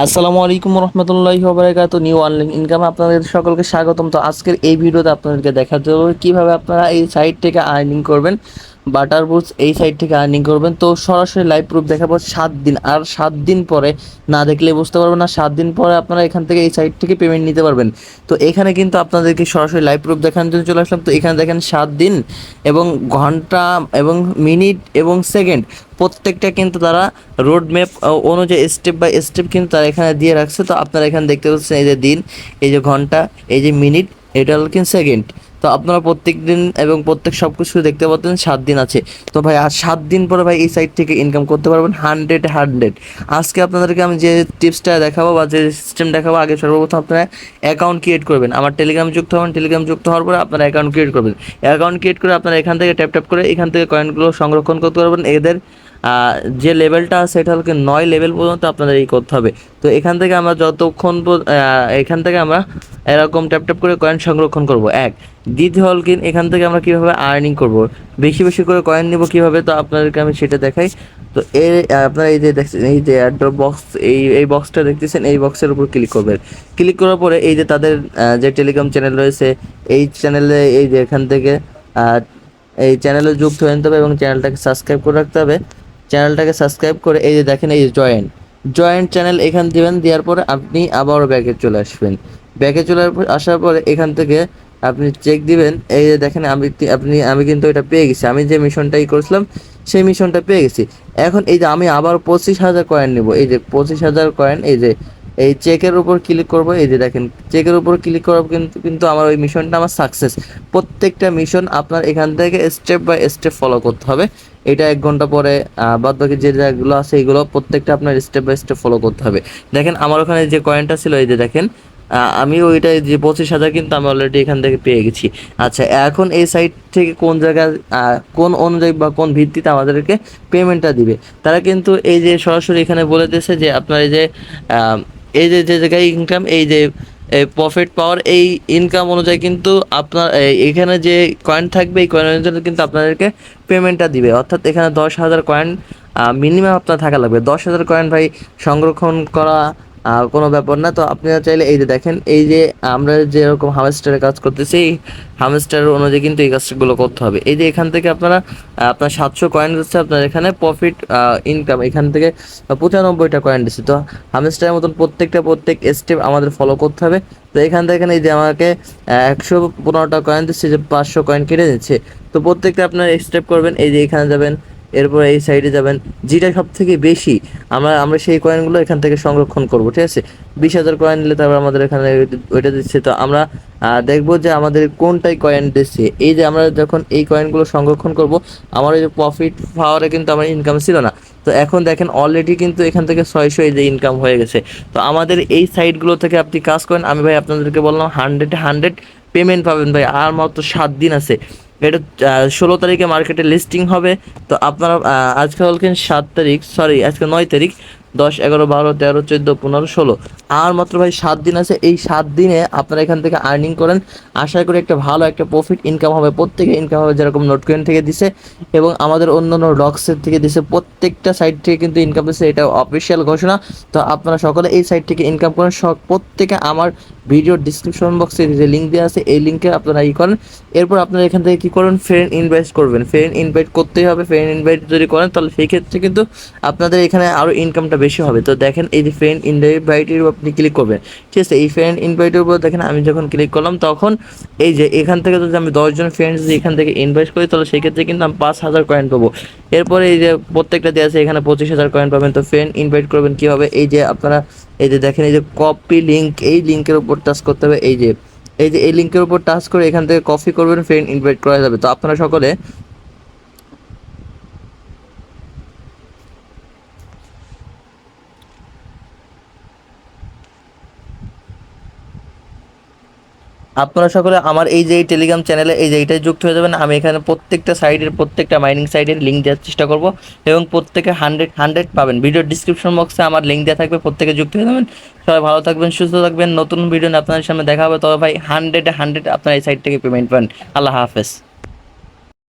আসসালামু আলাইকুম রহমতুল্লাহি ওয়া বারাকাতুহু। নিউ অনলাইন ইনকাম আপনাদের সকলকে স্বাগতম। তো আজকের এই ভিডিওতে আপনাদেরকে দেখাতে হবে কীভাবে আপনারা এই সাইট থেকে আর্নিং করবেন, বাটার বুটস এই সাইট থেকে আর্নিং করবেন। তো সরাসরি লাইভ প্রুফ দেখাবো 7 দিন, আর 7 দিন পরে না দেখলে বুঝতে পারবেন না। 7 দিন পরে আপনারা এখান থেকে এই সাইট থেকে পেমেন্ট নিতে পারবেন। তো এখানে কিন্তু আপনাদেরকে সরাসরি লাইভ প্রুফ দেখানোর জন্য চলে আসলাম। তো এখানে দেখেন 7 দিন এবং ঘন্টা এবং মিনিট এবং সেকেন্ড প্রত্যেকটা কিন্তু তারা রোড ম্যাপ অনুযায়ী স্টেপ বাই স্টেপ কিন্তু তারা এখানে দিয়ে রাখছে। তো আপনারা এখানে দেখতে পাচ্ছেন এই যে দিন, এই যে ঘন্টা, এই যে মিনিট, এটা হলো কিন্তু সেকেন্ড। তো আপনারা প্রত্যেক দিন এবং প্রত্যেক সব কিছু দেখতে পাচ্ছেন 7 দিন আছে। তো ভাই আর 7 দিন পরে ভাই এই সাইট থেকে ইনকাম করতে পারবেন 100। আজকে আপনাদেরকে আমি যে টিপসটা দেখাবো বা যে সিস্টেম দেখাবো, আগে সর্বপ্রথম আপনারা অ্যাকাউন্ট ক্রিয়েট করবেন। আমার টেলিগ্রাম যুক্ত হবেন, টেলিগ্রাম যুক্ত হওয়ার পরে আপনারা অ্যাকাউন্ট ক্রিয়েট করবেন। অ্যাকাউন্ট ক্রিয়েট করে আপনারা এখান থেকে ট্যাপ ট্যাপ করে এখান থেকে কয়েনগুলো সংরক্ষণ করতে পারবেন। এদের যে লেভেলটা আছে সেটা হলো 9 লেভেল পর্যন্ত আপনাদের এই করতে হবে। তো এখান থেকে আমরা যতক্ষণ এখান থেকে আমরা এরকম ট্যাপ ট্যাপ করে কয়েন সংরক্ষণ করব। দ্বিতীয় হল এখান থেকে আমরা কীভাবে আর্নিং করব, বেশি বেশি করে কয়েন নিব কীভাবে, তো আপনাদেরকে আমি সেটা দেখাই। তো আপনারা এই যে দেখছেন, এই যে অ্যাড্রপ বক্স, এই বক্সটা দেখতেছেন, এই বক্সের উপর ক্লিক করবেন। ক্লিক করার পরে এই যে তাদের যে টেলিগ্রাম চ্যানেল রয়েছে, এই চ্যানেলে এই যে এখান থেকে এই চ্যানেলে যুক্ত হয়ে নিতে হবে এবং চ্যানেলটাকে সাবস্ক্রাইব করে রাখতে হবে। চ্যানেলটাকে সাবস্ক্রাইব করে এই যে দেখেন, এই যে জয়েন্ট চ্যানেল এখান দিবেন। দেওয়ার পরে আপনি আবারও ব্যাকে চলে আসবেন। ব্যাকে চলে আসার পরে এখান থেকে আপনি চেক দিবেন। এই যে দেখেন, আমি কিন্তু এটা পেয়ে গেছি। আমি যে মিশনটাই করেছিলাম সেই মিশনটা পেয়ে গেছি। এখন এই যে আমি আবার 25,000 কয়েন নেব। এই যে 25,000 কয়েন, এই যে এই চেকের উপর ক্লিক করব। এই যে দেখেন, চেকের উপর ক্লিক করার কিন্তু কিন্তু আমার ওই মিশনটা আমার সাকসেস। প্রত্যেকটা মিশন আপনার এখান থেকে স্টেপ বাই স্টেপ ফলো করতে হবে। এটা 1 ঘন্টা পরে বাদ বাকি যে জায়গাগুলো আছে এইগুলো প্রত্যেকটা আপনার স্টেপ বাই স্টেপ ফলো করতে হবে। দেখেন আমার ওখানে যে কয়েনটা ছিল, এই যে দেখেন, আমি ওইটা যে 25,000 কিন্তু আমি অলরেডি এখান থেকে পেয়ে গেছি। আচ্ছা, এখন এই সাইট থেকে কোন জায়গায় কোন অনুযায়ী বা কোন ভিত্তিতে আমাদেরকে পেমেন্টটা দিবে, তারা কিন্তু এই যে সরাসরি এখানে বলে দিয়েছে যে আপনার এই যে যে জায়গায় ইনকাম, এই যে প্রফিট পাওয়ার এই ইনকাম অনুযায়ী কিন্তু আপনার এখানে যে কয়েন থাকবে এই কয়েন অনুযায়ী কিন্তু আপনাদেরকে পেমেন্টটা দিবে। অর্থাৎ এখানে 10,000 কয়েন মিনিমাম আপনার থাকা লাগবে। 10,000 কয়েন ভাই সংরক্ষণ করা কোনো ব্যাপার না। তো আপনারা চাইলে এই যে দেখেন, এই যে আমরা যেরকম হামস্টারের কাজ করতেছি, এই হামস্টারের অনুযায়ী কিন্তু এই কাজগুলো করতে হবে। এই যে এখান থেকে আপনার 700 কয়েন দিচ্ছে, আপনার এখানে প্রফিট ইনকাম এখান থেকে 95টা কয়েন দিচ্ছে। তো হামস্টারের মতন প্রত্যেক স্টেপ আমাদের ফলো করতে হবে। তো এখান থেকে এই যে আমাকে 115টা কয়েন দিচ্ছে, যে 500 কয়েন কেটে দিচ্ছে। তো প্রত্যেকটা আপনার স্টেপ করবেন। এই যে এখানে যাবেন, এরপর এই সাইডে যাবেন, যেটা সব থেকে বেশি আমরা সেই কয়েনগুলো এখান থেকে সংরক্ষণ করব। ঠিক আছে, 20,000 কয়েন নিলে তারপর আমাদের এখানে ওইটা দিচ্ছে। তো আমরা দেখবো যে আমাদের কোনটাই কয়েন দিচ্ছে। এই যে আমরা যখন এই কয়েনগুলো সংরক্ষণ করব, আমার এই যে প্রফিট পাওয়ারে কিন্তু আমার ইনকাম ছিল না। তো এখন দেখেন অলরেডি কিন্তু এখান থেকে 600 এই যে ইনকাম হয়ে গেছে। তো আমাদের এই সাইটগুলো থেকে আপনি কাজ করেন। আমি ভাই আপনাদেরকে বললাম 100 পেমেন্ট পাবেন ভাই। আর মাত্র 7 দিন আছে। এটা 16 তারিখে মার্কেটে লিস্টিং হবে। তো আপনারা আজকে হলকেন 7 তারিখ, সরি আজকে 9 তারিখ, 10, 11, 12, 13, 14, 15, 16, আর মাত্র ভাই 7 দিন আছে। এই 7 দিনে আপনারা এখান থেকে আর্নিং করেন। আশা করি একটা ভালো একটা প্রফিট ইনকাম হবে। প্রত্যেকে ইনকাম হবে, যেরকম নোটকয়েন থেকে দিছে এবং আমাদের অন্যান্য ডক্সের থেকে দিছে, প্রত্যেকটা সাইট থেকে কিন্তু ইনকাম দিচ্ছে। এটা অফিসিয়াল ঘোষণা। তো আপনারা সকলে এই সাইট থেকে ইনকাম করেন। প্রত্যেকে আমার ভিডিওর ডিসক্রিপশন বক্সে যে লিঙ্ক দেওয়া আছে এই লিঙ্কে আপনারা করেন। এরপর আপনারা এখান থেকে কী করবেন, ফ্রেন্ড ইনভাইট করবেন। ফ্রেন্ড ইনভাইট করতেই হবে। ফ্রেন্ড ইনভাইট যদি করেন তাহলে সেই ক্ষেত্রে কিন্তু আপনাদের এখানে আরও ইনকামটা বেশি হবে। তো দেখেন, এই যে ফ্রেন্ড ইনভাইটের উপর আপনি ক্লিক করবেন। ঠিক আছে, এই ফ্রেন্ড ইনভাইটের উপর দেখেন আমি যখন ক্লিক করলাম, তখন এই যে এখান থেকে যদি আমি 10 জন ফ্রেন্ডস যদি এখান থেকে ইনভাইট করি, তাহলে সেই ক্ষেত্রে কিন্তু আমি 5,000 কয়েন পাবো। এরপরে এই যে প্রত্যেকটা দেওয়া আছে, এখানে 25,000 কয়েন পাবেন। তো ফ্রেন্ড ইনভাইট করবেন কীভাবে, এই যে আপনারা এই যে দেখেন, এই যে কপি লিঙ্ক, এই লিঙ্কের উপর টাচ করতে হবে। এই লিঙ্কের উপর টাচ করে এখান থেকে কপি করবেন, ফ্রেন্ড ইনভাইট করা যাবে। তো আপনারা সকলে আমার এই যে টেলিগ্রাম চ্যানেলে এই যে এইটাই যুক্ত হয়ে যাবেন। আমি এখানে প্রত্যেকটা সাইডের, প্রত্যেকটা মাইনিং সাইডের লিঙ্ক দেওয়ার চেষ্টা করব এবং প্রত্যেকে 100 পাবেন। ভিডিওর ডিসক্রিপশন বক্সে আমার লিঙ্ক দেওয়া থাকবে, প্রত্যেকে যুক্ত হয়ে যাবেন। সবাই ভালো থাকবেন, সুস্থ থাকবেন। নতুন ভিডিও আপনাদের সামনে দেখা হবে। তবে ভাই 100 আপনার এই সাইড থেকে পেমেন্ট পান। আল্লাহ হাফেজ।